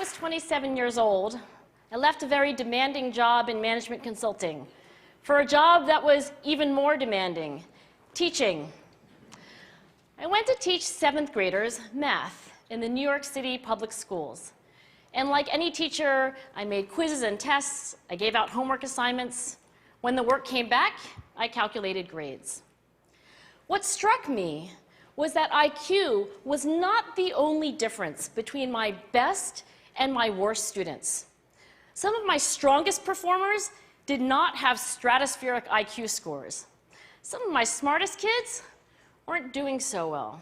was 27 years old, I left a very demanding job in management consulting for a job that was even more demanding, teaching. I went to teach 7th graders math in the New York City public schools. And like any teacher, I made quizzes and tests, I gave out homework assignments. When the work came back, I calculated grades. What struck me was that IQ was not the only difference between my best and my worst students. Some of my strongest performers did not have stratospheric IQ scores. Some of my smartest kids weren't doing so well.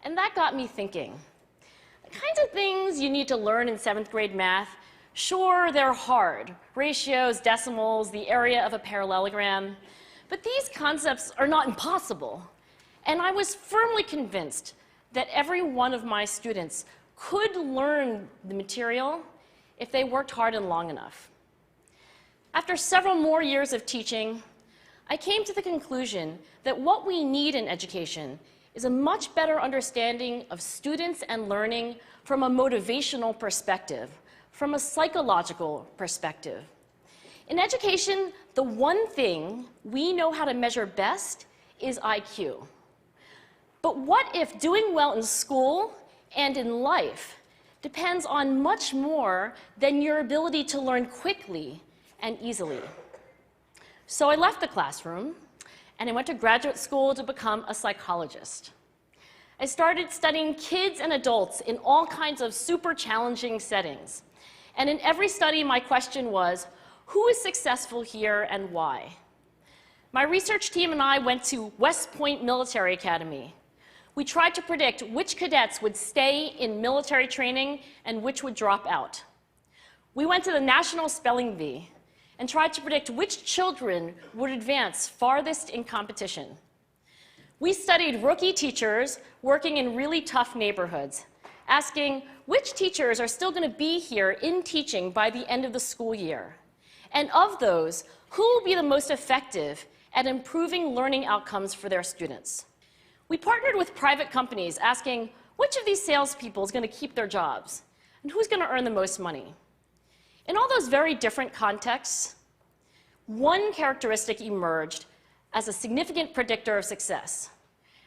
And that got me thinking. The kinds of things you need to learn in 7th grade math, sure, they're hard. Ratios, decimals, the area of a parallelogram. But these concepts are not impossible. And I was firmly convinced that every one of my students could learn the material if they worked hard and long enough. After several more years of teaching, I came to the conclusion that what we need in education is a much better understanding of students and learning from a motivational perspective, from a psychological perspective. In education, the one thing we know how to measure best is IQ. But what if doing well in school and in life depends on much more than your ability to learn quickly and easily? So I left the classroom and I went to graduate school to become a psychologist. I started studying kids and adults in all kinds of super challenging settings. And in every study, my question was, who is successful here and why? My research team and I went to West Point Military Academy. We tried to predict which cadets would stay in military training and which would drop out. We went to the National Spelling Bee and tried to predict which children would advance farthest in competition. We studied rookie teachers working in really tough neighborhoods, asking which teachers are still going to be here in teaching by the end of the school year. And of those, who will be the most effective at improving learning outcomes for their students? We partnered with private companies asking which of these salespeople is going to keep their jobs and who's going to earn the most money. In all those very different contexts, one characteristic emerged as a significant predictor of success.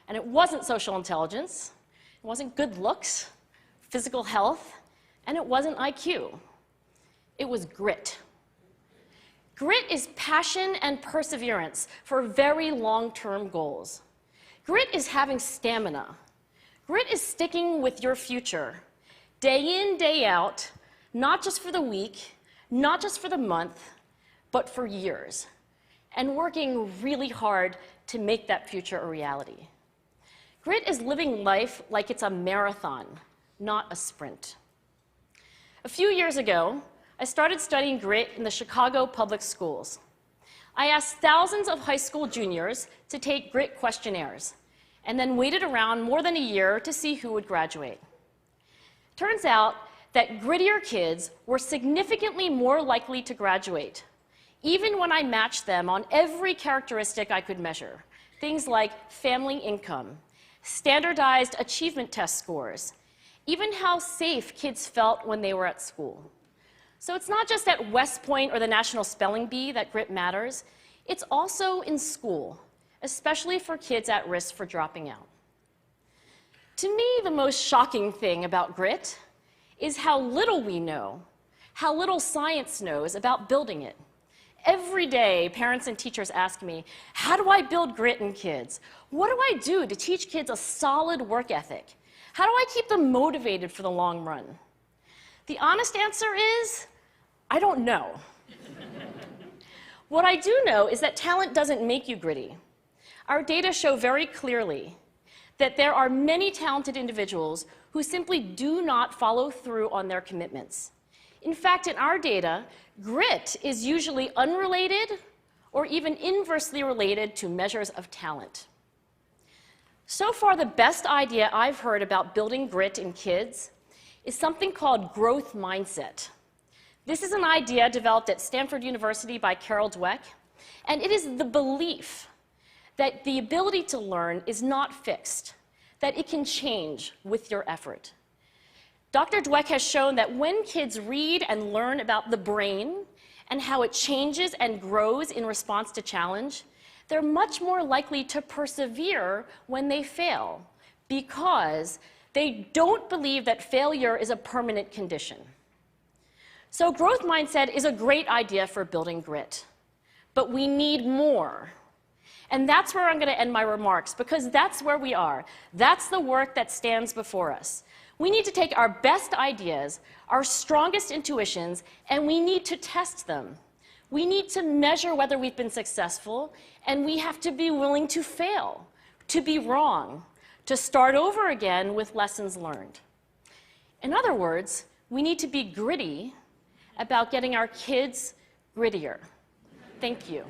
And it wasn't social intelligence, it wasn't good looks, physical health, and it wasn't IQ. It was grit. Grit is passion and perseverance for very long-term goals. Grit is having stamina. Grit is sticking with your future, day in, day out, not just for the week, not just for the month, but for years, and working really hard to make that future a reality. Grit is living life like it's a marathon, not a sprint. A few years ago, I started studying grit in the Chicago public schools. I asked thousands of high school juniors to take grit questionnaires, and then waited around more than a year to see who would graduate. Turns out that grittier kids were significantly more likely to graduate, even when I matched them on every characteristic I could measure, things like family income, standardized achievement test scores, even how safe kids felt when they were at school. So it's not just at West Point or the National Spelling Bee that grit matters, it's also in school, especially for kids at risk for dropping out. To me, the most shocking thing about grit is how little we know, how little science knows about building it. Every day, parents and teachers ask me, how do I build grit in kids? What do I do to teach kids a solid work ethic? How do I keep them motivated for the long run? The honest answer is, I don't know. What I do know is that talent doesn't make you gritty. Our data show very clearly that there are many talented individuals who simply do not follow through on their commitments. In fact, in our data, grit is usually unrelated or even inversely related to measures of talent. So far, the best idea I've heard about building grit in kids is something called growth mindset. This is an idea developed at Stanford University by Carol Dweck, and it is the belief that the ability to learn is not fixed, that it can change with your effort. Dr. Dweck has shown that when kids read and learn about the brain and how it changes and grows in response to challenge, they're much more likely to persevere when they fail because they don't believe that failure is a permanent condition. So growth mindset is a great idea for building grit, but we need more. And that's where I'm going to end my remarks, because that's where we are. That's the work that stands before us. We need to take our best ideas, our strongest intuitions, and we need to test them. We need to measure whether we've been successful, and we have to be willing to fail, to be wrong, to start over again with lessons learned. In other words, we need to be gritty about getting our kids grittier. Thank you.